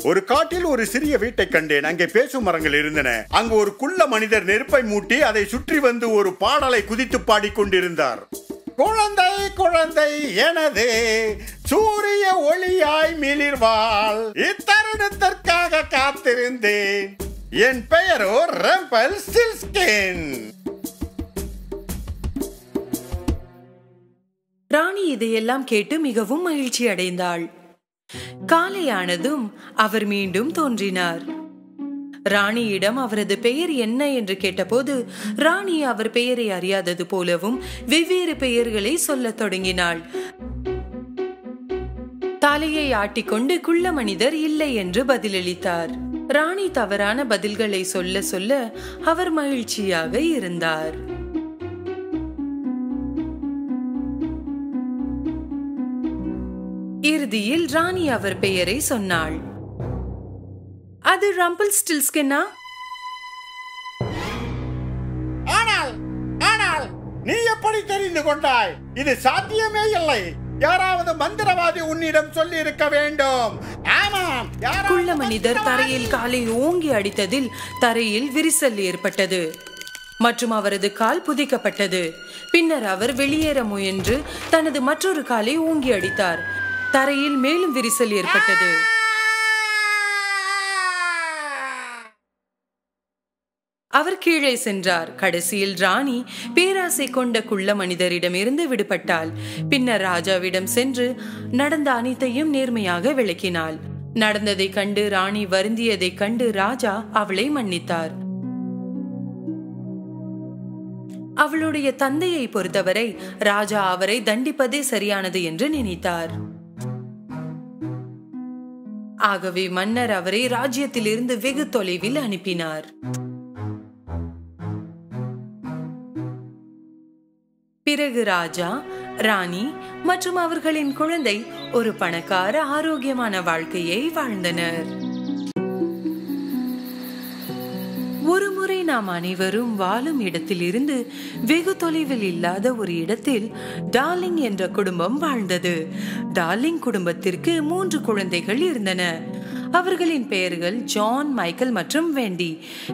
Speaker 2: ஒரு காட்டில் ஒரு சிறிய வீட்டை கண்டேன். அங்கே பேசும் மரங்கள் இருந்தன. அங்கு ஒரு குள்ள மனிதர் நெருப்பை மூட்டி அதை சுற்றி வந்து ஒரு பாடலை குதித்து பாடிக்கொண்டிருந்தார். குழந்தை குழந்தை எனது சூரிய ஒளியாய் மிளிர்வாள், இத்தருணத்திற்காக காத்திருந்தேன். என் பெயரோ ரம்பல்ஸ்டில்ஸ்கின்.
Speaker 1: ராணி இதையெல்லாம் கேட்டு மிகவும் மகிழ்ச்சி அடைந்தாள். காலையானதும் அவர் மீண்டும் தோன்றினார். ராணியிடம் அவரது பெயர் என்ன என்று கேட்டபோது ராணி அவர் பெயரை அறியாதது போலவும் வெவ்வேறு பெயர்களை சொல்லத் தொடங்கினாள். தலையை ஆட்டிக்கொண்டு குள்ள மனிதர் இல்லை என்று பதிலளித்தார். ராணி தவறான பதில்களை சொல்ல சொல்ல அவர் மகிழ்ச்சியாக இருந்தார். இறுதியில் ராணி அவர் பெயரை சொன்னாள். அது ரம்பிள்ஸ்டில்ஸ்கின்னா?
Speaker 4: ஆனால் நீ எப்படி தெரிந்து கொண்டாய்? இது சாத்தியமே இல்லை. யாராவது மந்திரவாதி உன்னிடம் சொல்லி இருக்க வேண்டும். ஆமாம்,
Speaker 1: குள்ள மனிதர் தரையில் காலை ஓங்கி அடித்ததில் தரையில் விரிசல் ஏற்பட்டது மற்றும் அவரது கால் புதைக்கப்பட்டது. பின்னர் அவர் வெளியேற முயன்று தனது மற்றொரு காலை ஓங்கி அடித்தார். தரையில் மேலும் விரிசல் ஏற்பட்டது. அவர் கீழே சென்றார். கடைசியில் ராணி பேராசை கொண்ட குள்ள மனிதரிடமிருந்து விடுபட்டாள். பின்னர் ராஜாவிடம் சென்று நடந்த அனைத்தையும் நேர்மையாக விளக்கினாள். நடந்ததை கண்டு ராணி வருந்தியதை கண்டு ராஜா அவளை மன்னித்தார். அவளுடைய தந்தையை பொறுத்தவரை ராஜா அவரை தண்டிப்பதே சரியானது என்று நினைத்தார். ஆகவே மன்னர் அவரை ராஜ்யத்திலிருந்து வெகு தொலைவில் அனுப்பினார். பிறகு ராஜா, ராணி மற்றும் அவர்களின் குழந்தை ஒரு பணக்கார ஆரோக்கியமான வாழ்க்கையை வாழ்ந்தனர். ஒருமுறை நாம் அனைவரும் வாழும் இடத்தில் இருந்து வெகு தொலைவில் இல்லாத ஒரு இடத்தில் டார்லிங் என்ற குடும்பம் வாழ்ந்தது. டார்லிங் குடும்பத்திற்கு 3 குழந்தைகள் இருந்தன. அவர்களின் பெயர்கள் ஜான், மைக்கேல் மற்றும் வெண்டி.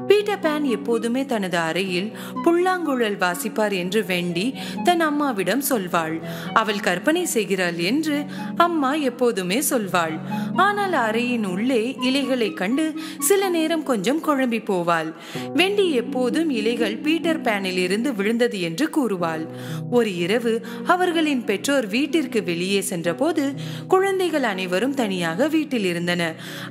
Speaker 1: பீட்டர் பேன் எப்போதுமே தனது அறையில் புல்லாங்குழல் வாசிப்பார் என்று வெண்டி தன் அம்மாவிடம் சொல்வாள். அவள் கற்பனை செய்கிறாள் என்று அம்மா எப்போதுமே சொல்வாள். ஆனால் அறையின் உள்ளே இலைகளை கண்டு சில நேரம் கொஞ்சம் குழம்பி போவாள். வெண்டி எப்போதும் இலைகள் பீட்டர் பேனில் இருந்து விழுந்தது என்று கூறுவாள். ஒரு இரவு அவர்களின் பெற்றோர் வீட்டிற்கு வெளியே சென்றபோது குழந்தைகள் அனைவரும் தனியாக வீட்டில் இருந்தன.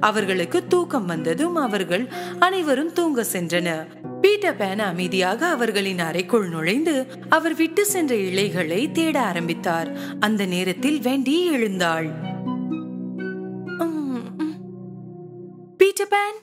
Speaker 1: அவர்களுக்கு தூக்கம் வந்ததும் அவர்கள் அனைவரும் தூங்க சென்றனர். பீட்டர் பேன் அமைதியாக அவர்களின் அறைக்குள் நுழைந்து அவர் விட்டு சென்ற இலைகளை தேட ஆரம்பித்தார். அந்த நேரத்தில் வெண்டி எழுந்தாள். பீட்டர் பேன்,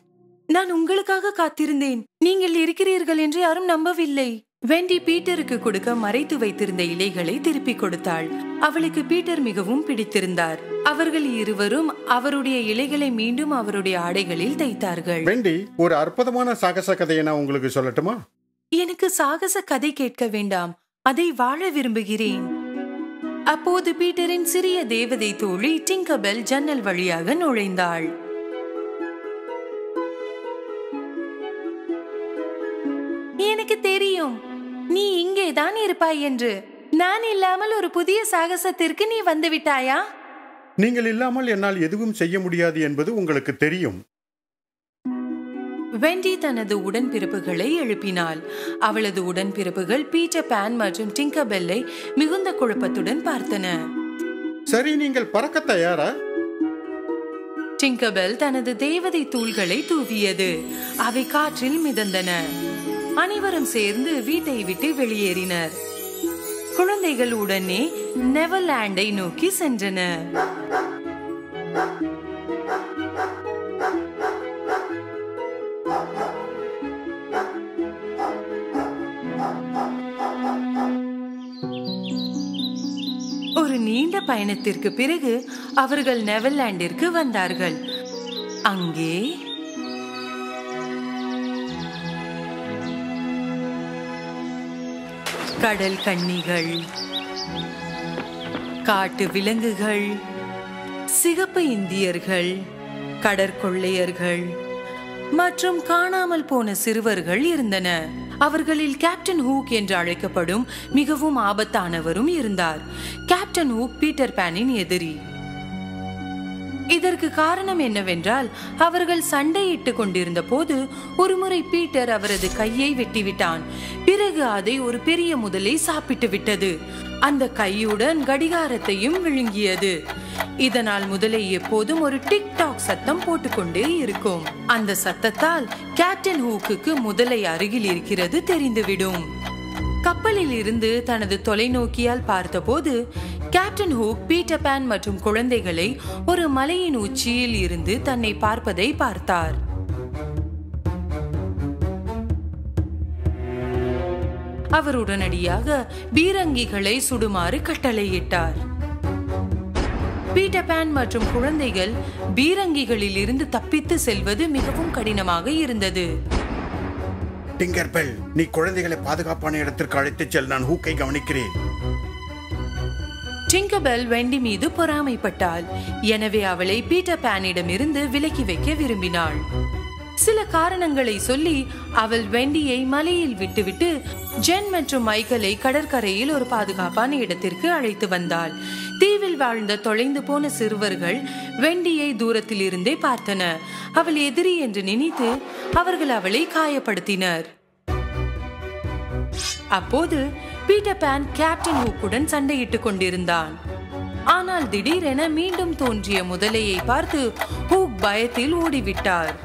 Speaker 1: நான் உங்களுக்காக காத்திருந்தேன். நீங்கள் இருக்கிறீர்கள் என்று யாரும் நம்பவில்லை. வெண்டி பீட்டருக்கு கொடுக்க மறைத்து வைத்திருந்த இலைகளை திருப்பி கொடுத்தாள். அவளுக்கு பீட்டர் மிகவும் பிடித்திருந்தார். அவர்கள் இருவரும் அவருடைய இலைகளை மீண்டும் அவருடைய ஆடைகளில் தைத்தார்கள்.
Speaker 2: வெண்டி, ஒரு அற்புதமான சாகச கதையை நான் உங்களுக்கு சொல்லட்டுமா?
Speaker 1: எனக்கு சாகச கதை கேட்க வேண்டாம், அதை வாழ விரும்புகிறேன். அப்போது பீட்டரின் சிறிய தேவதை தோழி டிங்கர்பெல் ஜன்னல் வழியாக நுழைந்தாள். எனக்கு தெரியும், நீ இங்கேதான் இருப்பாய் என்று. நான் இல்லாமல் ஒரு புதிய சாகசத்திற்கு நீ வந்து விட்டாயா?
Speaker 2: நீங்கள் இல்லாமல் என்னால் எதுவும் செய்ய முடியாது என்பது உங்களுக்கு தெரியும்.
Speaker 1: வெண்டி தனது உடன்பிறப்புகளை எழுப்பினாள். அவளது உடன்பிறப்புகள் பீட்டர் பேன் மற்றும் டிங்கர்பெல்லை மிகுந்த குழப்பத்துடன் பார்த்தன.
Speaker 2: சரி, நீங்கள் பறக்க தயாரா?
Speaker 1: டிங்கர்பெல் தனது தேவதை தூள்களை தூவியது. அவை காற்றில் மிதந்தன. அனைவரும் சேர்ந்து வீட்டை விட்டு வெளியேறினர். குழந்தைகள் உடனே நெவர்லாண்டை நோக்கி சென்றனர். ஒரு நீண்ட பயணத்திற்கு பிறகு அவர்கள் நெவர்லாண்டிற்கு வந்தார்கள். அங்கே கடல் கன்னிகள், காட்டு விலங்குகள், சிகப்பு இந்தியர்கள், கடற்கொள்ளையர்கள் மற்றும் காணாமல் போன சிறுவர்கள் இருந்தன. அவர்களில் கேப்டன் ஹூக் என்று அழைக்கப்படும் மிகவும் ஆபத்தானவரும் இருந்தார். கேப்டன் ஹூக் பீட்டர் பேனின் எதிரி. இதற்கு காரணம் என்னவென்றால் அவர்கள் சண்டையிட்டு கொண்டிருந்த போது ஒருமுறை பீட்டர் அவரது கையை வெட்டிவிட்டான். பிறகு அதை ஒரு பெரிய முதலை சாப்பிட்டு விட்டது. அந்த கையுடன் கடிகாரத்தையும் விழுங்கியது. இதனால் முதலை எப்போதும் ஒரு டிக்டாக் சத்தம் போட்டுக்கொண்டே இருக்கும். அந்த சத்தத்தால் கேப்டன் ஹூக்குக்கு முதலை அருகில் இருக்கிறது தெரிந்துவிடும். கப்பலில் இருந்து தனது தொலைநோக்கியால் பார்த்தபோது கேப்டன் ஹூக் பீட்டர் பான் மற்றும் குழந்தைகளை ஒரு மலையின் உச்சியில் இருந்து தன்னை பார்ப்பதை பார்த்தார். அவர் உடனடியாக பீரங்கிகளை சுடுமாறு கட்டளையிட்டார். பீட்டர் பான் மற்றும் குழந்தைகள் பீரங்கிகளில் இருந்து தப்பித்து செல்வது மிகவும் கடினமாக இருந்தது.
Speaker 4: டிங்கர்பெல், நீ குழந்தைகளை பாதுகாப்பான இடத்திற்கு அழைத்துச் செல். நான் ஹூக்கை கவனிக்கிறேன்.
Speaker 1: டிங்கர்பெல் வெண்டி மீது பொறாமைப்பட்டாள். எனவே அவளை பீட்டர் பானிடம் இருந்து விலக்கி வைக்க விரும்பினாள். சில காரணங்களை சொல்லி அவள் வெண்டியை மலையில் விட்டுவிட்டு ஜென் மற்றும் மைக்கேலை கடற்கரையில் ஒரு பாதுகாப்பான இடத்திற்கு அழைத்து வந்தாள். தீவில் வாழ்ந்த தொலைந்து போன சிறுவர்கள் வெண்டியை தூரத்தில் இருந்தே பார்த்தனர். அவள் எதிரி என்று நினைத்து அவர்கள் அவளை காயப்படுத்தினர். அப்போது பீட்டர் பான் கேப்டன் ஹூக்குடன் சண்டையிட்டுக் கொண்டிருந்தான். ஆனால் திடீரென மீண்டும் தோன்றிய முதலையை பார்த்து ஹூக் பயத்தில் ஓடிவிட்டார்.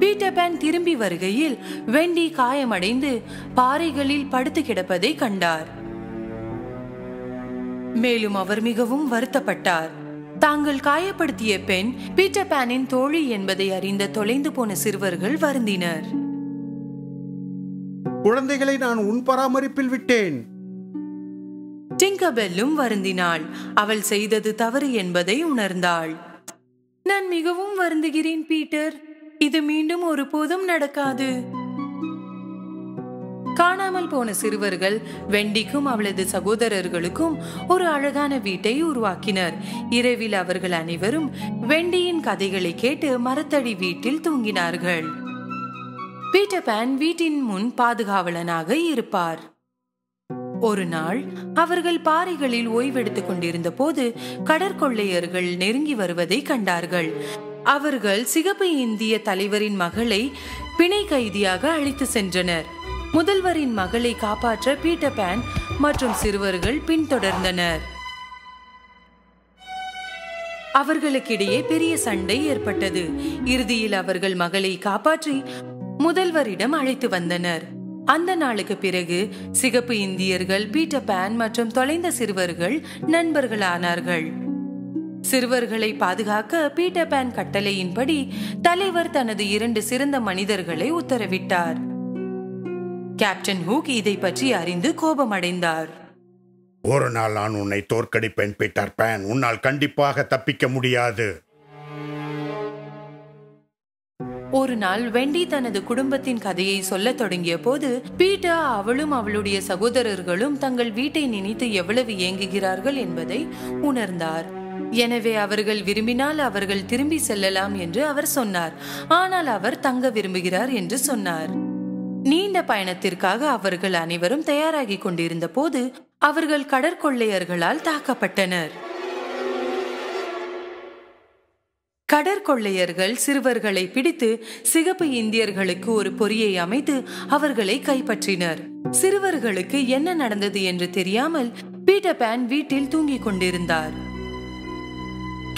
Speaker 1: பீட்டர் பான் திரும்பி வருகையில் வெண்டி காயமடைந்து பாறைகளில் படுத்து கிடப்பதை கண்டார். மேலும் அவர் மிகவும் வருத்தப்பட்டார். தாங்கள் காயப்படுத்திய பெண் பீட்டர் பானின் தோழி என்பதை அறிந்த தொலைந்து போன சிறுவர்கள் வருந்தினர்.
Speaker 4: குழந்தைகளை நான் உன் பராமரிப்பில் விட்டேன்.
Speaker 1: டிங்கர்பெல்லும் வருந்தினாள். அவள் செய்தது தவறு என்பதை உணர்ந்தாள். நான் மிகவும் வருந்துகிறேன் பீட்டர். இது மீண்டும் ஒருபோதும் நடக்காது. காணாமல் போன சிறுவர்கள் வெண்டிக்கும் அவளது சகோதரர்களுக்கும் ஒரு அழகான வீட்டை உருவாக்கினர். இரவில் அவர்கள் அனைவரும் வெண்டியின் கதைகளை கேட்டு மரத்தடி வீட்டில் தூங்கினார்கள். பீட்டர் பான் வீட்டின் முன் பாதுகாவலனாக இருப்பார். ஒரு நாள் அவர்கள் பாறைகளில் ஓய்வெடுத்துக் கொண்டிருந்த போது கடற்கொள்ளையர்கள் நெருங்கி வருவதை கண்டார்கள். அவர்கள் சிகப்பு இந்திய தலைவரின் மகளை பிணை கைதியாக அழைத்து சென்றனர். முதல்வரின் மகளை காப்பாற்ற பீட்டர் பான் மற்றும் சிறுவர்கள் பின்தொடர்ந்தனர். அவர்களுக்கிடையே பெரிய சண்டை ஏற்பட்டது. இறுதியில் அவர்கள் மகளை காப்பாற்றி முதல்வரிடம் அழைத்து வந்தனர். அந்த நாளுக்கு பிறகு சிகப்பு இந்தியர்கள் பீட்டர் பான் மற்றும் தொலைந்த சிறுவர்கள் நண்பர்களானார்கள். சிறுவர்களை பாதுகாக்க பீட்டர் பான் கட்டளையின்படி தலைவர் தனது 2 சிறந்த மனிதர்களை உத்தரவிட்டார். கேப்டன் ஹூக் இதை பற்றி அறிந்து கோபமடைந்தார்.
Speaker 4: ஒரு நாள் நான் உன்னை தோற்கடிப்பேன் பீட்டர் பான். உன்னால் கண்டிப்பாக தப்பிக்க முடியாது.
Speaker 1: ஒரு நாள் வெண்டி தனது குடும்பத்தின் கதையை சொல்ல தொடங்கிய போது பீட்டர் அவளும் அவளுடைய சகோதரர்களும் தங்கள் வீட்டை நினைத்து எவ்வளவு ஏங்குகிறார்கள் என்பதை உணர்ந்தார். எனவே அவர்கள் விரும்பினால் அவர்கள் திரும்பி செல்லலாம் என்று அவர் சொன்னார். ஆனால் அவர் தங்க விரும்புகிறார் என்று சொன்னார். நீண்ட பயணத்திற்காக அவர்கள் அனைவரும் தயாராகி கொண்டிருந்த போது அவர்கள் கடற்கொள்ளையர்களால் தாக்கப்பட்டனர். கடற்கொள்ளையர்கள் சிறுவர்களை பிடித்து சிகப்பு இந்தியர்களுக்கு ஒரு பொறியை அமைத்து அவர்களை கைப்பற்றினர். சிறுவர்களுக்கு என்ன நடந்தது என்று தெரியாமல் பீட்டர் பான் வீட்டில் தூங்கிக் கொண்டிருந்தார்.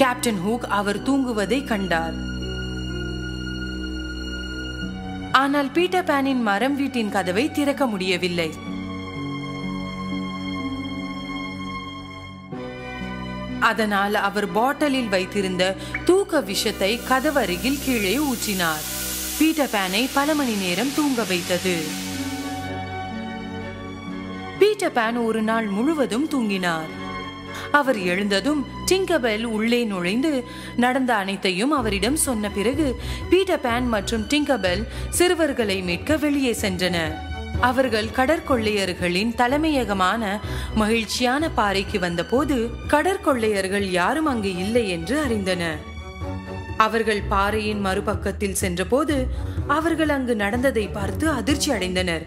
Speaker 1: கேப்டன் ஹூக் அவர் தூங்குவதை கண்டார். ஆனால் பீட்டர் பானின் மரம் வீட்டின் கதவை திறக்க முடியவில்லை. அதனால் அவர் பாட்டிலில் வைத்திருந்த தூக்க விஷத்தை கதவருகில் கீழே ஊற்றினார். பீட்டர் பானை பல மணி நேரம் தூங்க வைத்தது. பீட்டர் பான் ஒரு நாள் முழுவதும் தூங்கினார். அவர் எழுந்ததும் டிங்கர்பெல் உள்ளே நுழைந்து நடந்த அனைத்தையும் அவரிடம் சொன்ன பிறகு பீட்டர் பான் மற்றும் டிங்கர்பெல் சிறுவர்களை மீட்க வெளியே சென்றனர். அவர்கள் கடற்கொள்ளையர்களின் தலைமையகமான மகிழ்ச்சியான பாறைக்கு வந்தபோது கடற்கொள்ளையர்கள் யாரும் அங்கு இல்லை என்று அறிந்தனர். அவர்கள் பாறையின் மறுபக்கத்தில் சென்றபோது அவர்கள் அங்கு நடந்ததை பார்த்து அதிர்ச்சி அடைந்தனர்.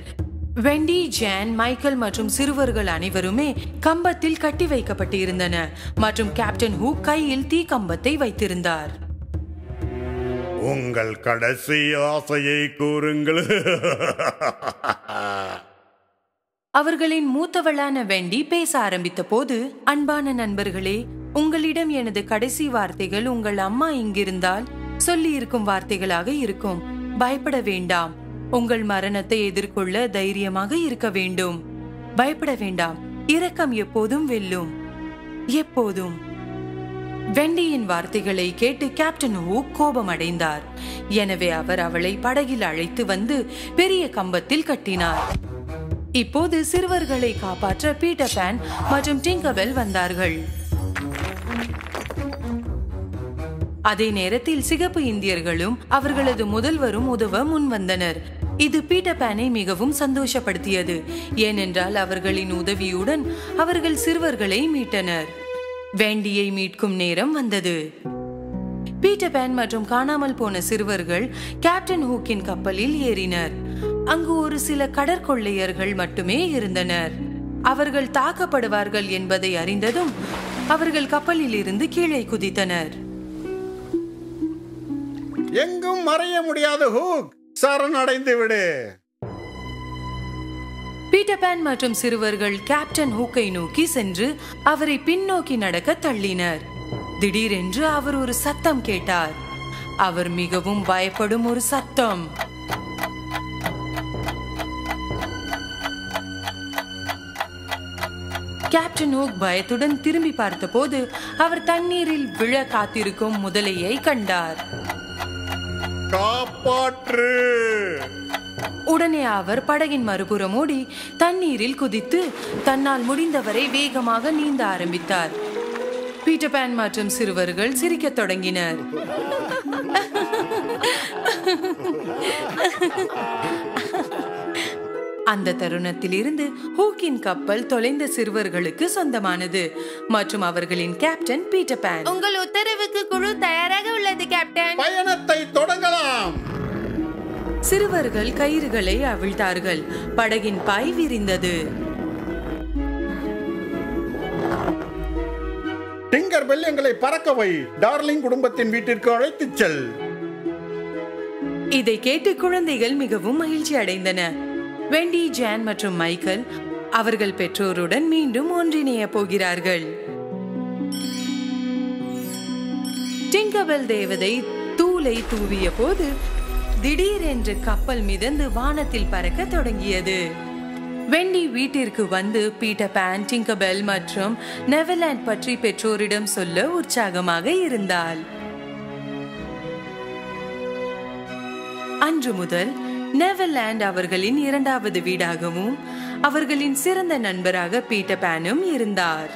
Speaker 1: வெண்டி, ஜான், மைக்கேல் மற்றும் சிறுவர்கள் அனைவருமே கம்பத்தில் கட்டி வைக்கப்பட்டு இருந்தன மற்றும் கேப்டன் ஹூக் கையில் தீ கம்பத்தை வைத்திருந்தார்.
Speaker 2: உங்கள் கடைசி ஆசையை கூறுங்கள்.
Speaker 1: அவர்களின் மூத்தவளான வெண்டி பேச ஆரம்பித்த போது, அன்பான நண்பர்களே, உங்களிடம் எனது கடைசி வார்த்தைகள் உங்கள் அம்மா இங்கிருந்தால் சொல்லி இருக்கும் வார்த்தைகளாக இருக்கும். பயப்பட வேண்டாம். உங்கள் மரணத்தை எதிர்கொள்ள தைரியமாக இருக்க வேண்டும். பயப்பட வேண்டாம். இரக்கம் எப்போதும் வெல்லும். எப்போதும். வெண்டியின் வார்த்தைகளை கேட்டு கேப்டன் ஹூக் கோபம் அடைந்தார். எனவே அவர் அவளை படகில் அழைத்து வந்து பெரிய கம்பத்தில் கட்டினார். இப்போது சிறுவர்களை காப்பாற்ற பீட்டர் பான் மற்றும் டிங்கர்பெல் வந்தார்கள். அதே நேரத்தில் சிகப்பு இந்தியர்களும் அவர்களது முதல்வரும் உதவ முன் வந்தனர். இது பீட்டர் பானை மிகவும் சந்தோஷப்படுத்தியது. ஏனென்றால் அவர்களின் உதவியுடன் அவர்கள் சிறுவர்களை மீட்டனர். வெண்டியை மீட்கும் நேரம் வந்தது. பீட்டர் பான் மற்றும் காணாமல் போன சிறுவர்கள் கேப்டன் ஹூக்கின் கப்பலில் ஏறினர். அங்கு ஒரு சில கடற்கொள்ளையர்கள் மட்டுமே இருந்தனர். அவர்கள் தாக்கப்படுவார்கள் என்பதை அறிந்ததும் அவர்கள் கப்பலில் இருந்து கீழே குதித்தனர்.
Speaker 4: எங்கும் மறைய முடியாத ஹூக், சரணடைந்து விடு.
Speaker 1: பீட்டர் பான் மற்றும் சிறுவர்கள் கேப்டன் ஹூக்கை நோக்கி சென்று அவரை பின்னோக்கி நடக்க தள்ளினர். திடீரென்று அவர் ஒரு சத்தம் கேட்டார். அவர் மிகவும் பயப்படும் ஒரு சத்தம். கேப்டன் ஹூக் பயத்துடன் திரும்பி பார்த்தபோது அவர் தண்ணீரில் விழ காத்திருக்கும் முதலையை கண்டார்.
Speaker 2: காப்பாற்று!
Speaker 1: உடனே அவர் படகின் மறுபுறம் ஓடி தண்ணீரில் குதித்து தன்னால் முடிந்தவரை வேகமாக நீந்த ஆரம்பித்தார். பீட்டர் பான் மற்றும் சிறுவர்கள் சிரிக்கத் தொடங்கினர். அந்த தருணத்தில் இருந்து ஹூக்கின் கப்பல் தொலைந்த சிறுவர்களுக்கு சொந்தமானது மற்றும் அவர்களின் கேப்டன் பீட்டர் பான்.
Speaker 5: உங்கள் உத்தரவுக்கு குழு தயாராக உள்ளது கேப்டன்.
Speaker 4: பயணத்தை தொடங்கலாம்.
Speaker 1: சிறுவர்கள் கயிறுகளை அவிழ்த்தார்கள். படகின் பாய் விரிந்தது.
Speaker 4: டிங்கர்பெல், எங்களை பறக்க வை. டார்லிங் குடும்பத்தின் வீட்டிற்கு அழைத்துச் செல்.
Speaker 1: இதை கேட்டு குழந்தைகள் மிகவும் மகிழ்ச்சி அடைந்தன. வெண்டி, ஜான் மற்றும் மைக்கேல் அவர்கள் பெற்றோருடன் மீண்டும் ஒன்றிணைய போகிறார்கள். டிங்கர்பெல் தேவதை தூளை தூவிய போது திடீரென்று கப்பல் மிதந்து வானத்தில் பறக்க தொடங்கியது. வெண்டி வீட்டிற்கு வந்து பீட்டர் பான், டிங்கர்பெல் மற்றும் நெவர்லாண்ட் பற்றி பெற்றோரிடம் சொல்ல உற்சாகமாக இருந்தாள். அன்று முதல் நெவர்லாண்ட் அவர்களின் இரண்டாவது வீடாகவும் அவர்களின் சிறந்த நண்பராக பீட்டர் பானும் இருந்தார்.